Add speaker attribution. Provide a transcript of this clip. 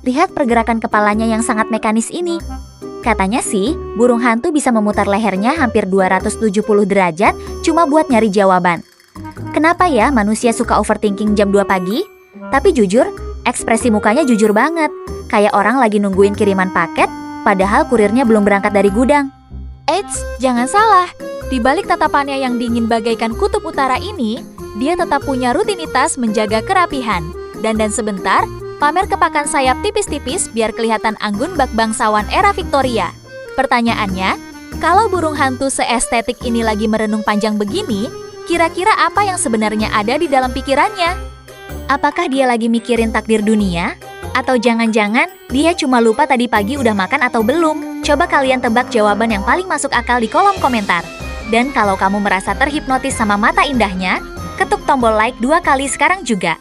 Speaker 1: Lihat pergerakan kepalanya yang sangat mekanis ini. Katanya sih, burung hantu bisa memutar lehernya hampir 270 derajat cuma buat nyari jawaban. Kenapa ya manusia suka overthinking jam 2 pagi? Tapi jujur, ekspresi mukanya jujur banget. Kayak orang lagi nungguin kiriman paket, padahal kurirnya belum berangkat dari gudang.
Speaker 2: Eits, jangan salah. Di balik tatapannya yang dingin bagaikan kutub utara ini, dia tetap punya rutinitas menjaga kerapihan. Dandan sebentar, pamer kepakan sayap tipis-tipis biar kelihatan anggun bak bangsawan era Victoria. Pertanyaannya, kalau burung hantu seestetik ini lagi merenung panjang begini, kira-kira apa yang sebenarnya ada di dalam pikirannya?
Speaker 1: Apakah dia lagi mikirin takdir dunia? Atau jangan-jangan dia cuma lupa tadi pagi udah makan atau belum? Coba kalian tebak jawaban yang paling masuk akal di kolom komentar. Dan kalau kamu merasa terhipnotis sama mata indahnya, ketuk tombol like 2 kali sekarang juga.